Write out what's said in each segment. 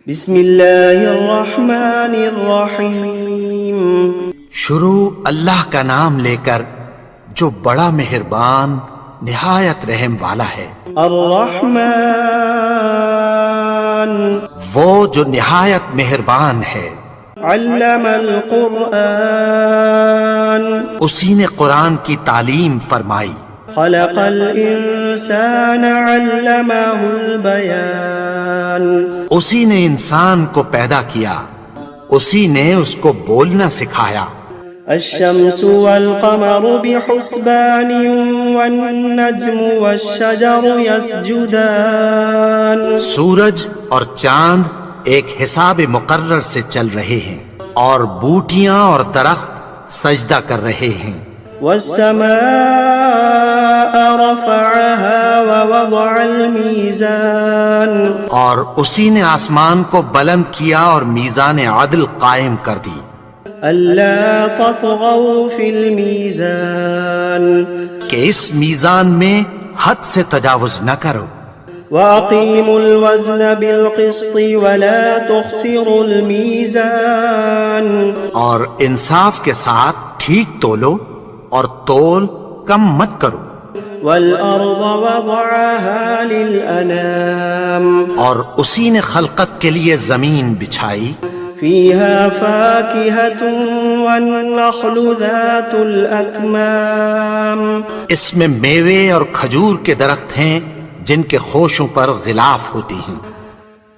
بسم اللہ الرحمن الرحیم۔ شروع اللہ کا نام لے کر جو بڑا مہربان نہایت رحم والا ہے۔ الرحمن وہ جو نہایت مہربان ہے۔ علم القرآن اسی نے قرآن کی تعلیم فرمائی۔ خلق الانسان علمہ البیان اسی نے انسان کو پیدا کیا، اسی نے اس کو بولنا سکھایا۔ الشمس والقمر بحسبان والنجم والشجر يسجدان سورج اور چاند ایک حساب مقرر سے چل رہے ہیں، اور بوٹیاں اور درخت سجدہ کر رہے ہیں۔ والسماء رفعها ووضع الميزان اور اسی نے آسمان کو بلند کیا اور میزان عدل قائم کر دی۔ ألا تطغوا في الميزان کہ اس میزان میں حد سے تجاوز نہ کرو۔ وأقيموا الوزن بالقسط ولا تخسروا الميزان اور انصاف کے ساتھ ٹھیک تولو اور تول کم مت کرو۔ والأرض وضعها للأنام اور اسی نے خلقت کے لیے زمین بچھائی، فيها فاكهة والنخل ذات الأكمام اس میں میوے اور کھجور کے درخت ہیں جن کے خوشوں پر غلاف ہوتی ہیں۔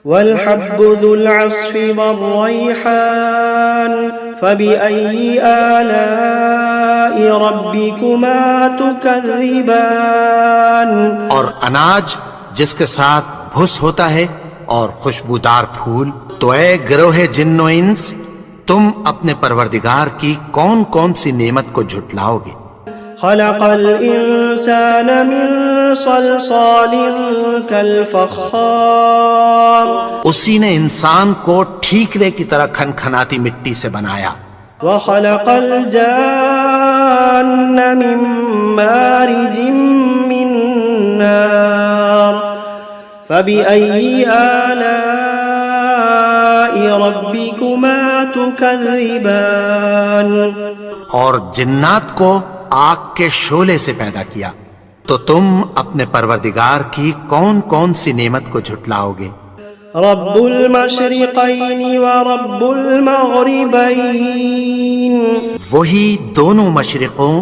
والحب ذو العصف والريحان فبأي آلاء ربكما تكذبان اور اناج جس کے ساتھ بھس ہوتا ہے اور خوشبودار پھول، تو اے گروہ جن و انس، تم اپنے پروردگار کی کون کون سی نعمت کو جھٹلاؤ گے؟ خلق الإنسان من صلصال كالفخار اسی نے انسان کو ٹھیکرے کی طرح کھنکھناتی مٹی سے بنایا۔ وخلق الجان من مارج من نار فبأي آلاء ربكما تكذبان اور جنات کو آگ کے شعلے سے پیدا کیا، تو تم اپنے پروردگار کی کون کون سی نعمت کو جھٹلاؤ گے؟ رب المشرقین ورب المغربین وہی دونوں مشرقوں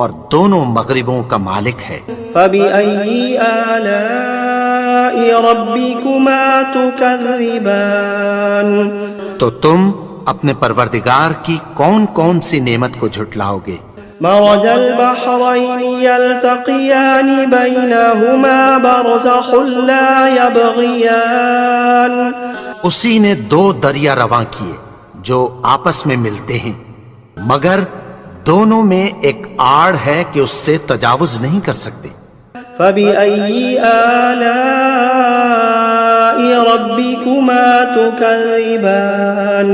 اور دونوں مغربوں کا مالک ہے۔ فبأي آلاء ربكما تكذبان تو تم اپنے پروردگار کی کون کون سی نعمت کو جھٹلاؤ گے؟ مرج البحرين يلتقيان بينهما برزخ لا يبغيان اسی نے دو دریا رواں کیے جو آپس میں ملتے ہیں، مگر دونوں میں ایک آڑ ہے کہ اس سے تجاوز نہیں کر سکتے۔ فبأي آلاء ربكما تكذبان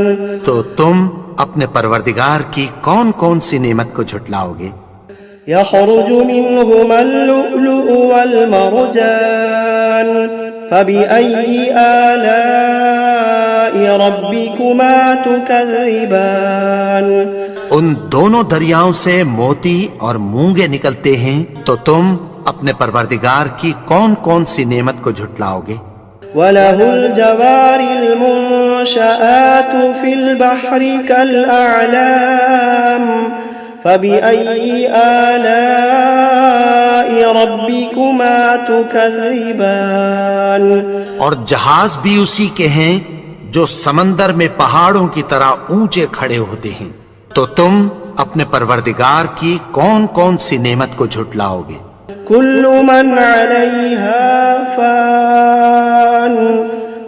تو تم اپنے پروردگار کی کون کون سی نعمت کو جھٹلاؤ گے؟ يخرج منهما اللؤلؤ والمرجان فبأي آلاء ربكما تكذبان ان دونوں دریاؤں سے موتی اور مونگے نکلتے ہیں، تو تم اپنے پروردگار کی کون کون سی نعمت کو جھٹلاؤ گے؟ وَلَهُ الْجَوَارِ الْمُنشَآتُ فِي الْبَحْرِ كَالْأَعْلَامِ فَبِأَيِّ آلَاءِ رَبِّكُمَا تُكَذِّبَانِ اور جہاز بھی اسی کے ہیں جو سمندر میں پہاڑوں کی طرح اونچے کھڑے ہوتے ہیں، تو تم اپنے پروردگار کی کون کون سی نعمت کو جھٹلاؤ گے؟ كل من عليها فان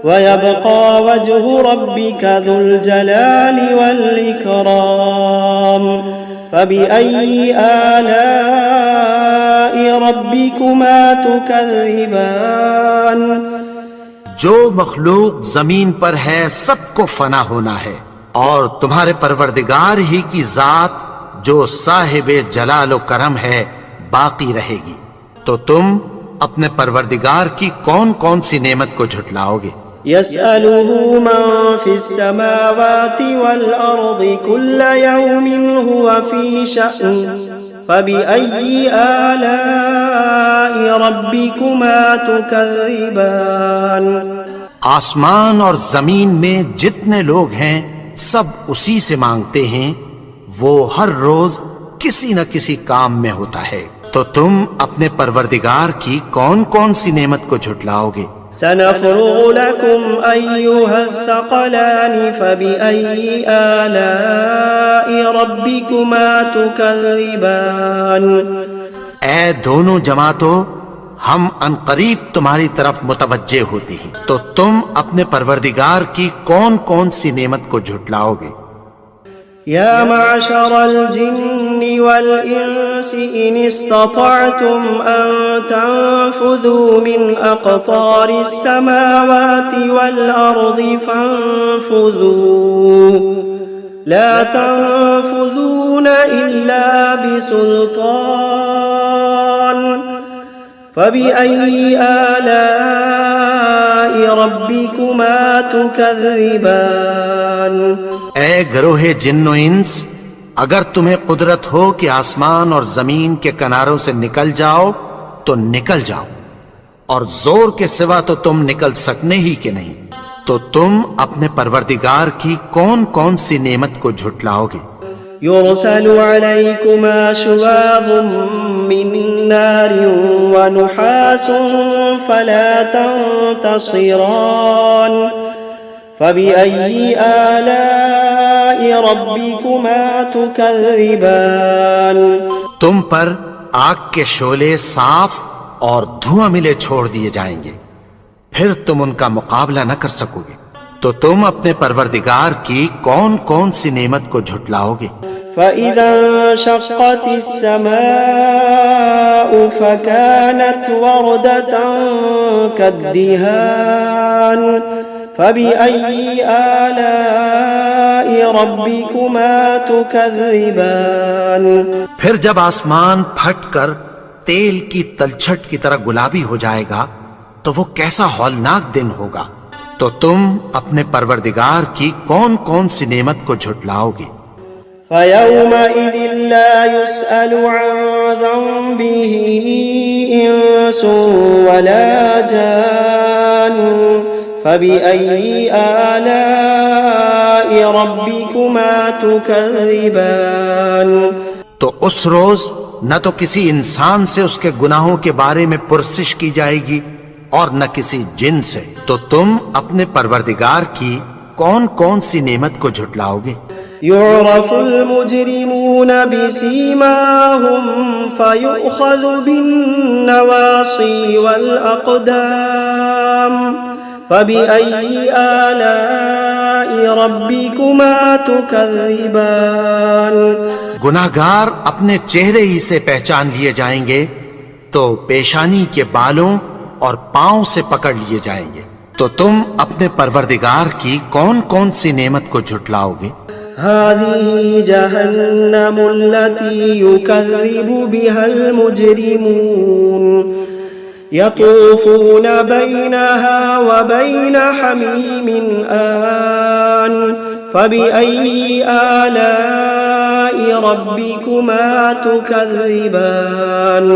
ويبقى وجه ربك ذو الجلال والإكرام فبأي آلاء ربكما تكذبان جو مخلوق زمین پر ہے سب کو فنا ہونا ہے، اور تمہارے پروردگار ہی کی ذات جو صاحب جلال و کرم ہے باقی رہے گی، تو تم اپنے پروردگار کی کون کون سی نعمت کو جھٹلاؤ گے؟ يسأله من في السماوات والأرض كل يوم هو في شأن فبأي آلاء ربكما تكذبان آسمان اور زمین میں جتنے لوگ ہیں سب اسی سے مانگتے ہیں، وہ ہر روز کسی نہ کسی کام میں ہوتا ہے، تو تم اپنے پروردگار کی کون کون سی نعمت کو جھٹلاؤ گے؟ سنفرغ لكم أيها الثقلان فبأي آلاء ربكما تكذبان اے دونوں جماعتوں، ہم عنقریب تمہاری طرف متوجہ ہوتے ہیں، تو تم اپنے پروردگار کی کون کون سی نعمت کو جھٹلاؤ گے؟ يا معشر الجن والإنس إن استطعتم أن تنفذوا من أقطار السماوات والأرض فانفذوا لا تنفذون إلا بسلطان فبأي آلاء ربكما تكذبان اے گروہ جن و انس، اگر تمہیں قدرت ہو کہ آسمان اور زمین کے کناروں سے نکل جاؤ تو نکل جاؤ، اور زور کے سوا تو تم نکل سکنے ہی کہ نہیں، تو تم اپنے پروردگار کی کون کون سی نعمت کو جھٹلاؤ گے؟ يرسل عليكما شواظ من نار ونحاس فلا تنتصران فبأي آلاء ربكما تكذبان تم پر آگ کے شعلے صاف اور دھواں ملے چھوڑ دیے جائیں گے، پھر تم ان کا مقابلہ نہ کر سکو گے، تو تم اپنے پروردگار کی کون کون سی نعمت کو جھٹلاؤ گے؟ فإذا انشقت السماء فكانت وردة كالدهان فبأي آلاء ربكما تكذبان پھر جب آسمان پھٹ کر تیل کی تلچھٹ کی طرح گلابی ہو جائے گا تو وہ کیسا ہولناک دن ہوگا، تو تم اپنے پروردگار کی کون کون سی نعمت کو جھٹلاؤ گے؟ فيومئذ لا يسأل عن ذنبه إنس ولا جان فبأي آلاء ربكما تكذبان تو اس روز نہ تو کسی انسان سے اس کے گناہوں کے بارے میں پرسش کی جائے گی اور نہ کسی جن سے، تو تم اپنے پروردگار کی کون کون سی نعمت کو جھٹلاؤ گے؟ يعرف المجرمون بسيماهم فيؤخذ بالنواصي والأقدام فبأي آلاء ربكما تكذبان گناہگار اپنے چہرے ہی سے پہچان لیے جائیں گے تو پیشانی کے بالوں اور پاؤں سے پکڑ لیے جائیں گے، تو تم اپنے پروردگار کی کون کون سی نعمت کو جھٹلاؤ گے؟ هذه جهنم التي يكذب بها المجرمون يطوفون بينها وبين حميم آن فبأي آلاء ربكما تكذبان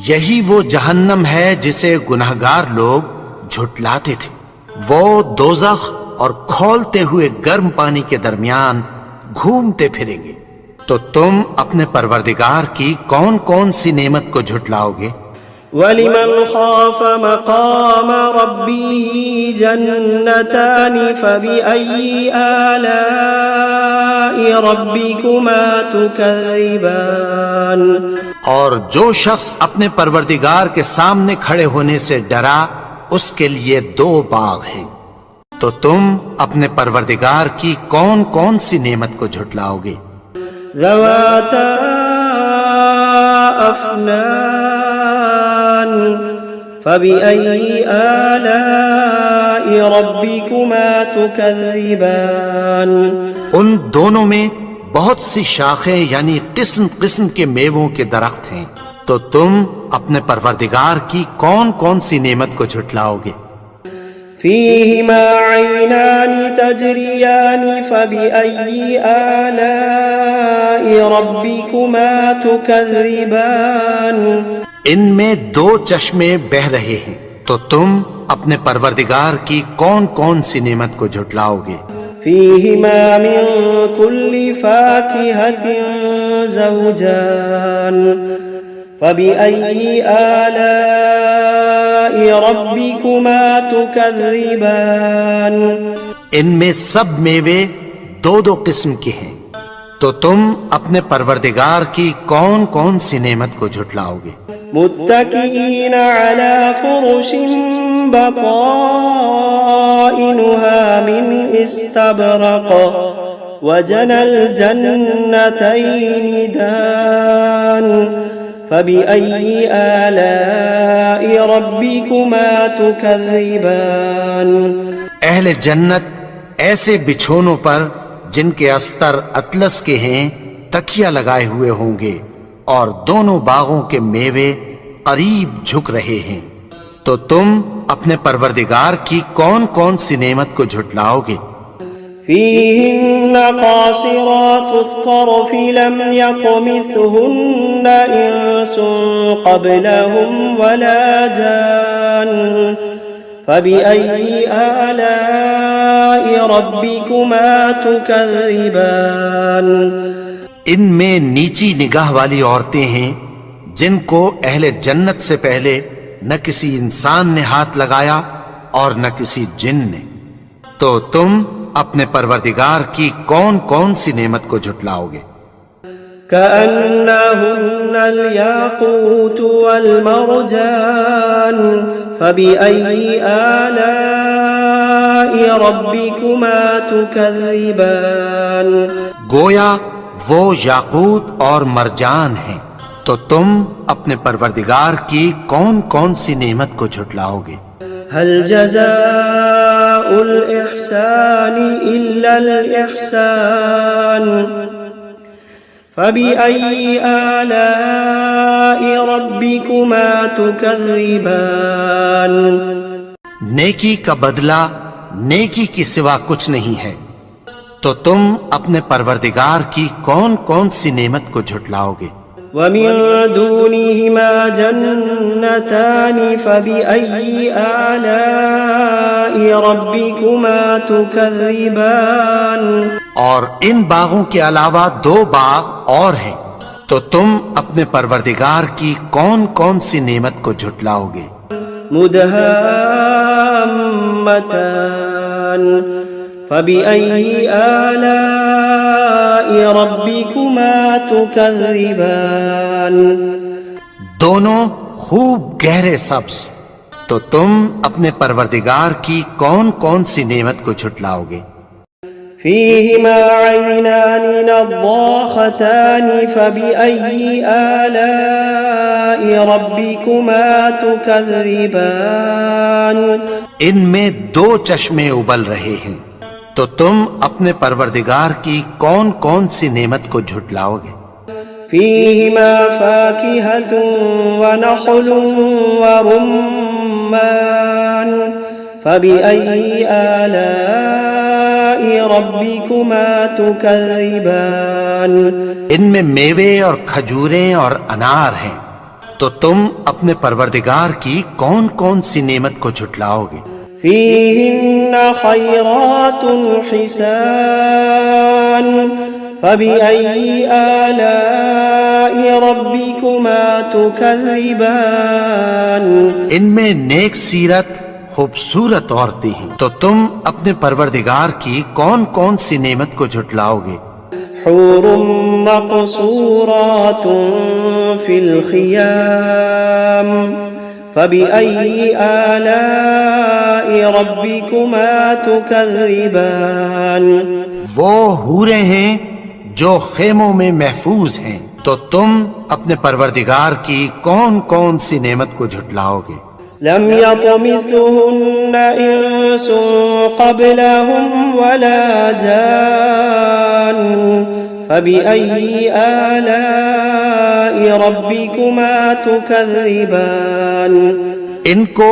یہی وہ جہنم ہے جسے گناہگار لوگ جھٹلاتے تھے، وہ دوزخ اور کھولتے ہوئے گرم پانی کے درمیان گھومتے پھریں گے، تو تم اپنے پروردگار کی کون کون سی نعمت کو جھٹلاؤ گے؟ وَلِمَنْ خَافَ مَقَامَ رَبِّهِ جَنَّتَانِ فَبِأَيِّ آلَاءِ رَبِّكُمَا تُكَذِّبَانِ اور جو شخص اپنے پروردگار کے سامنے کھڑے ہونے سے ڈرا اس کے لیے دو باغ ہیں، تو تم اپنے پروردگار کی کون کون سی نعمت کو جھٹلاؤ گے؟ ذواتا افنان فبأي آلاء ربكما تكذبان ان دونوں میں بہت سی شاخیں یعنی قسم قسم کے میووں کے درخت ہیں، تو تم اپنے پروردگار کی کون کون سی نعمت کو جھٹلاؤ گے؟ فيهما عينان تجريان فبأي آلاء ربكما تكذبان ان میں دو چشمے بہ رہے ہیں، تو تم اپنے پروردگار کی کون کون سی نعمت کو جھٹلاؤ گے؟ فيهما من كل فاكهة زوجان فبأي آلاء ربكما تكذبان ان میں سب میوے دو دو قسم کے ہیں، تو تم اپنے پروردگار کی کون کون سی نعمت کو جھٹلاؤ گے؟ متكئين على فرش بطائنها من استبرق وجنى الجنتين دان فبأي آلاء ربكما تكذبان اہل جنت ایسے بچھونوں پر جن کے استر اطلس کے ہیں تکیہ لگائے ہوئے ہوں گے، اور دونوں باغوں کے میوے قریب جھک رہے ہیں، تو تم اپنے پروردگار کی کون کون سی نعمت کو جھٹلاؤ گے؟ فيهن قاصرات الطرف لم يطمثهن إنس قبلهم ولا جان فبأي آلاء ربكما تكذبان ان میں نیچی نگاہ والی عورتیں ہیں جن کو اہل جنت سے پہلے نہ کسی انسان نے ہاتھ لگایا اور نہ کسی جن نے، تو تم اپنے پروردگار کی کون کون سی نعمت کو جھٹلاؤ گے؟ كأنهن الياقوت والمرجان فبأي آلاء ربكما تكذبان گویا وہ یاقوت اور مرجان ہیں، تو تم اپنے پروردگار کی کون کون سی نعمت کو جھٹلاؤ گے؟ هل جزاء الإحسان إلا الإحسان فبأي آلاء ربكما تكذبان نیکی کا بدلہ نیکی کی سوا کچھ نہیں ہے، تو تم اپنے پروردگار کی کون کون سی نعمت کو جھٹلاؤ گے؟ ومن دونهما جنتان فبأي آلاء ربكما تكذبان اور ان باغوں کے علاوہ دو باغ اور ہیں، تو تم اپنے پروردگار کی کون کون سی نعمت کو جھٹلاؤ گے؟ مدهامتان فبأي آلاء ربكما تكذبان دونوں خوب گہرے سبز، تو تم اپنے پروردگار کی کون کون سی نعمت کو جھٹلاؤ گے؟ فيهما عينان نضاختان فبأي آلاء ربكما تكذبان ان میں دو چشمے ابل رہے ہیں، تو تم اپنے پروردگار کی کون کون سی نعمت کو جھٹلاؤ گے؟ فيهما فاكهة ونخل ورمان فبأي آلاء ربكما تكذبان ان میں میوے اور کھجوریں اور انار ہیں، تو تم اپنے پروردگار کی کون کون سی نعمت کو جھٹلاؤ گے؟ فيهن خيرات حسان فبأي آلاء ربكما تكذبان ان میں نیک سیرت خوبصورت عورتیں ہیں، تو تم اپنے پروردگار کی کون کون سی نعمت کو جھٹلاؤ گے؟ حور مقصورات في الخيام فبأي آلاء ربكما تكذبان وہ حوریں ہیں جو خیموں میں محفوظ ہیں، تو تم اپنے پروردگار کی کون کون سی نعمت کو جھٹلاؤ گے؟ لم يطمثهن إنس قبلهم ولا جان فبأي آلاء ربكما تكذبان ان کو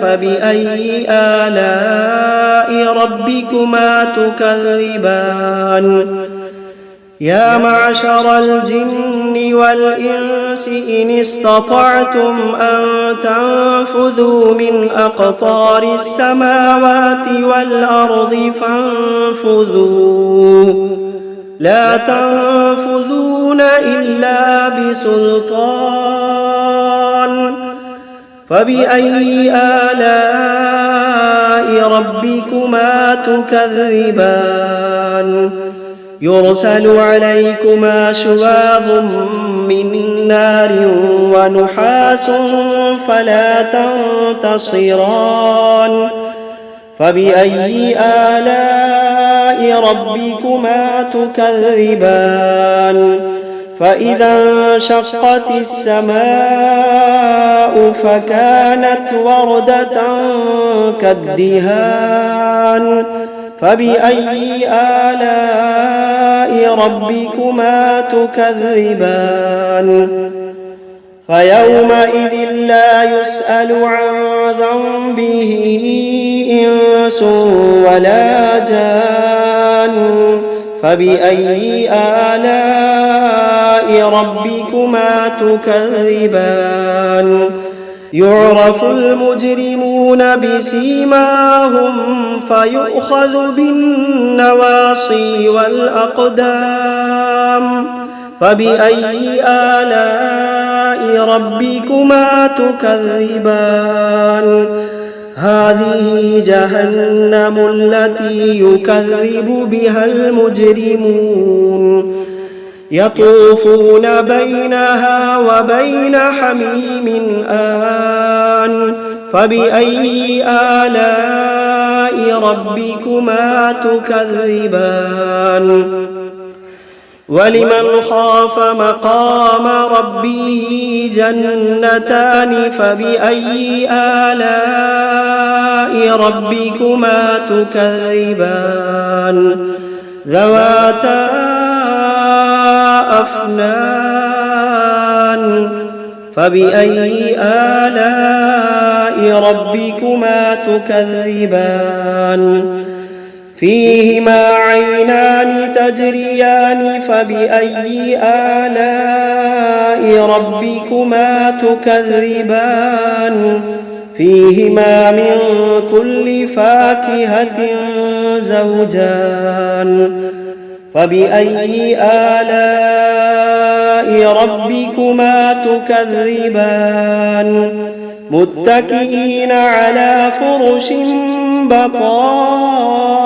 فبأي آلاء ربكما تكذبان يا معشر الجن والإنس إن استطعتم أن تنفذوا من أقطار السماوات والأرض فانفذوا لا تنفذون إلا بسلطان فبأي آلاء ربكما تكذبان يرسل عليكما شواظ من نار ونحاس فلا تنتصران فبأي آلاء ربكما تكذبان فإذا انشقت السماء فكانت وردة كالدهان فبأي آلاء ربكما تكذبان فيومئذ لا يسأل عن ذنبه إنس ولا جان فبأي آلاء ربكما تكذبان يعرف المجرمون بسيماهم فيؤخذ بالنواصي والأقدام فبأي آلاء ربكما تكذبان هذه جهنم التي يكذب بها المجرمون يطوفون بينها وبين حميم آن فبأي آلاء ربكما تكذبان ولمن خاف مقام ربه جنتان فبأي آلاء ربكما تكذبان ذواتا أفنان فبأي آلاء ربكما تكذبان فيهما عينان تجريان فبأي آلاء ربكما تكذبان فيهما من كل فاكهة زوجان فبأي آلاء ربكما تكذبان متكئين على فرش بطائنها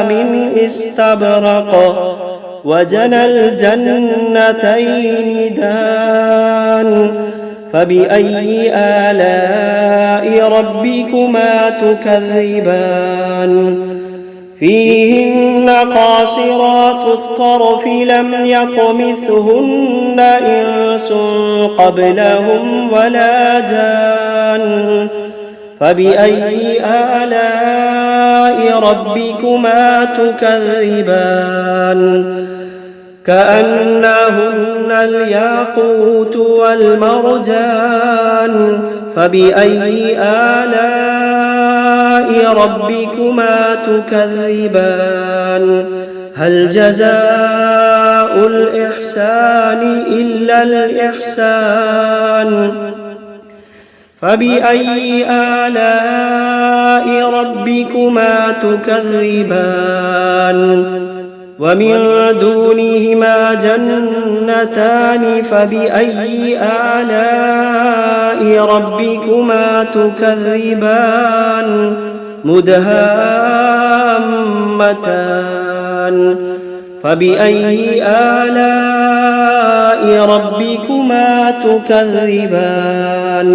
من استبرق وجنى الجنتين دان فبأي آلاء ربكما تكذبان فيهن قاصرات الطرف لم يطمثهن إنس قبلهم ولا جان فبأي آلاء ربكما تكذبان كأنهن الياقوت والمرجان فبأي آلاء ربكما تكذبان هل جزاء الإحسان إلا الإحسان فبأي آلاء ربكما تكذبان ومن دونهما جنتان فبأي آلاء ربكما تكذبان مدهامتان فبأي آلاء ربكما تكذبان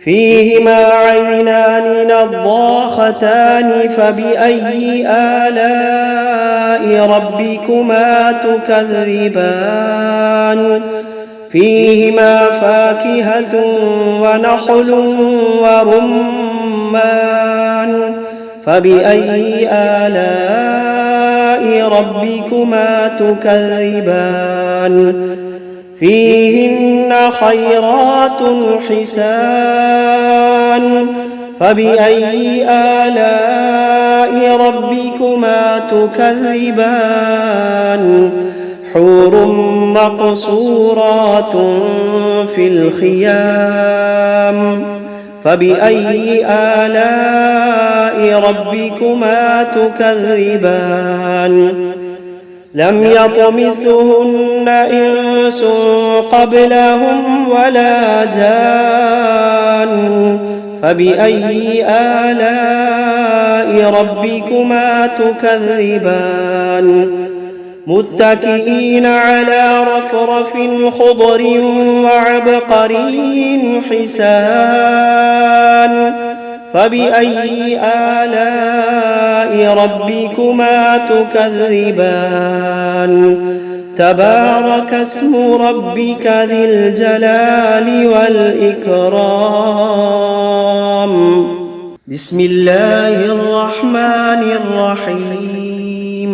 فيهما عينان نضاختان فبأي آلاء ربكما تكذبان فيهما فاكهة ونخل ورمان فبأي آلاء ربكما تكذبان فيهن خيرات حسان فبأي آلاء ربكما تكذبان حور مقصورات في الخيام فبأي آلاء ربكما تكذبان لم يطمثهن إنس قبلهم ولا جان فبأي آلاء ربكما تكذبان متكئين على رفرف خضر وعبقري حسان فبأي آلاء ربكما تكذبان تبارك اسم ربك ذي الجلال والإكرام. بسم الله الرحمن الرحيم.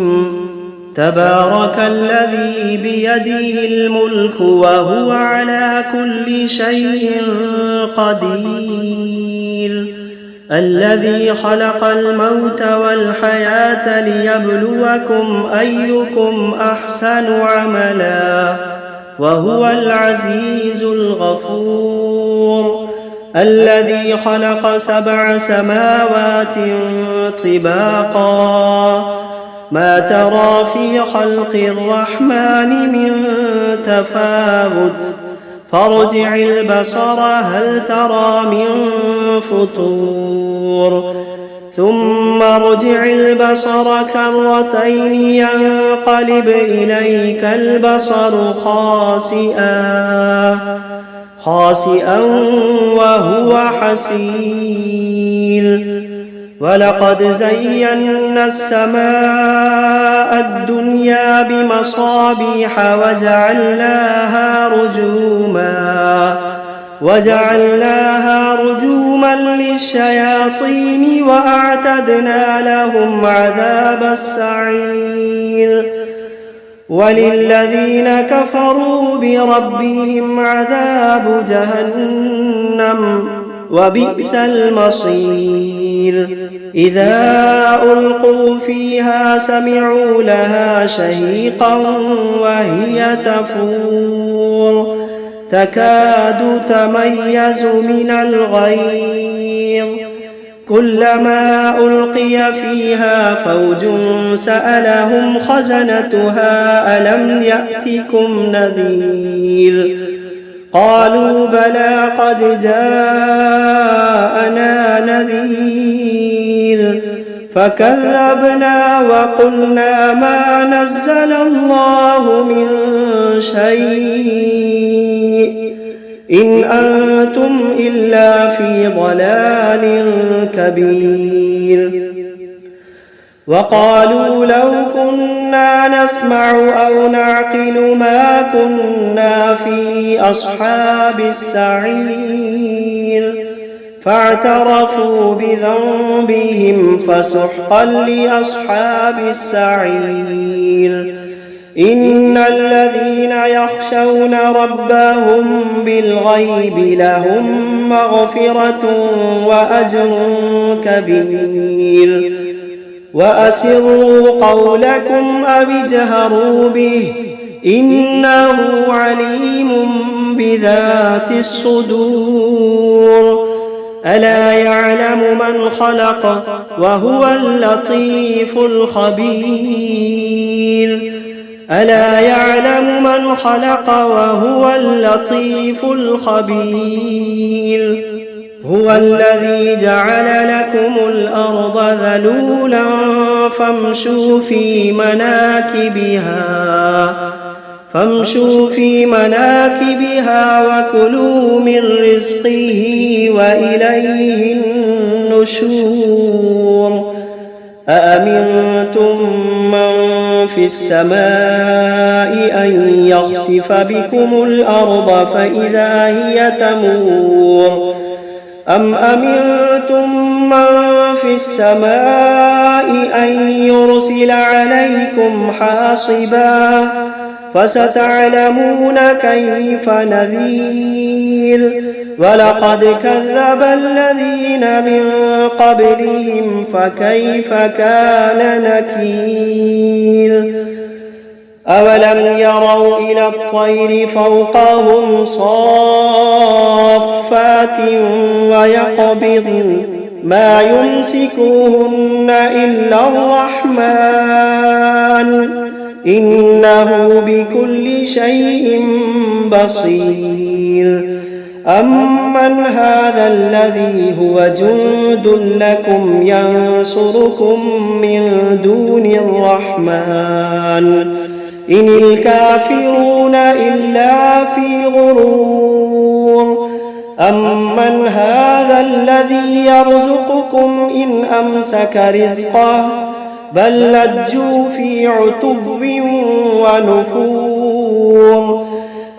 تبارك الذي بيده الملك وهو على كل شيء قدير، الذي خلق الموت والحياة ليبلوكم أيكم أحسن عملا وهو العزيز الغفور، الذي خلق 7 سماوات طباقا ما ترى في خلق الرحمن من تفاوت فارجع البصر هل ترى من فطور ثم ارجع البصر كرتين ينقلب إليك البصر خاسئا وهو حسير. ولقد زينا السماء الدنيا بمصابيح وجعلناها رجوما للشياطين وأعتدنا لهم عذاب السعير. وللذين كفروا بربهم عذاب جهنم وبئس المصير. إذا ألقوا فيها سمعوا لها شهيقا وهي تفور تكاد تميز من الغيظ كلما ألقي فيها فوج سألهم خزنتها ألم يأتكم نذير قالوا بلى قد جاءنا نذير فكذبنا وقلنا ما نزل الله من شيء إن أنتم إلا في ضلال كبير. وقالوا لو كنا نسمع أو نعقل ما كنا في أصحاب السعير فاعترفوا بذنبهم فسحقا لأصحاب السعير. إن الذين يخشون ربهم بالغيب لهم مغفرة وأجر كبير. وأسروا قولكم أو اجهروا به إنه عليم بذات الصدور. ألا يعلم من خلق وهو اللطيف الخبير. ألا يعلم من خلق وهو اللطيف الخبير. هو الذي جعل لكم الأرض ذلولا فامشوا في مناكبها وكلوا من رزقه وإليه النشور. أأمنتم من في السماء أن يخسف بكم الأرض فإذا هي تمور أم أمنتم من في السماء أن يرسل عليكم حاصبا فستعلمون كيف نذير. ولقد كذب الذين من قبلهم فكيف كان نكير. أولم يروا إلى الطير فوقهم صافات ويقبضن ما يمسكوهن إلا الرحمن إنه بكل شيء بصير. أمن هذا الذي هو جند لكم ينصركم من دون الرحمن إن الكافرون إلا في غرور. أمن هذا الذي يرزقكم إن أمسك رزقه بل لجوا في عتب ونفور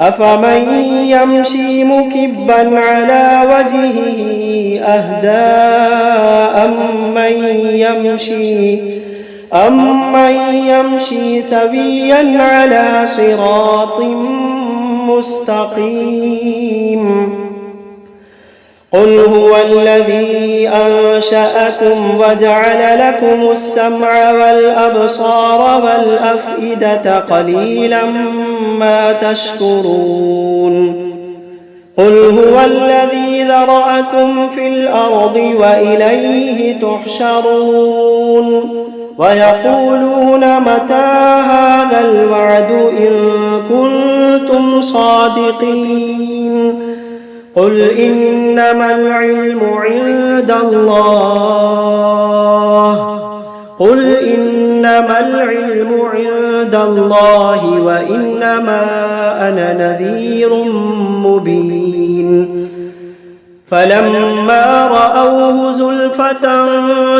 أفمن يمشي مكبا على وجهه أهدى أمن يمشي سويا على صراط مستقيم قل هو الذي أنشأكم وجعل لكم السمع والأبصار والأفئدة قليلا ما تشكرون قل هو الذي ذرأكم في الأرض وإليه تحشرون ويقولون متى هذا الوعد إن كنتم صادقين قل إنما العلم عند الله وإنما أنا نذير مبين فلما رأوه زلفة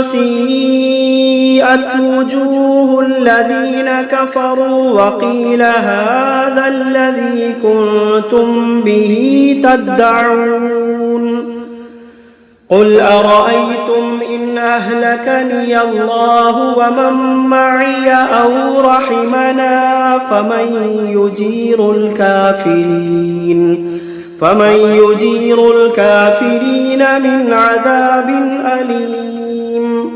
سيئت وجوه الذين كفروا وقيل هذا الذي كنتم به تدعون قل أرأيتم إن أهلكني الله ومن معي أو رحمنا فمن يجير الكافرين من عذاب أليم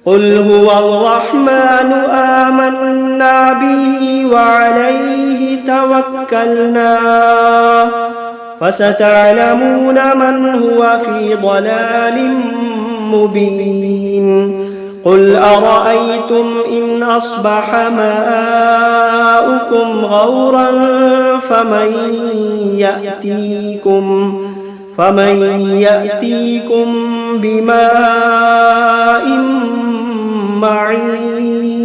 قل هو الرحمن آمنا به وعليه توكلنا فستعلمون من هو في ضلال مبين قل أرأيتم إن أصبح ماؤكم غورا فمن يأتيكم بماء معين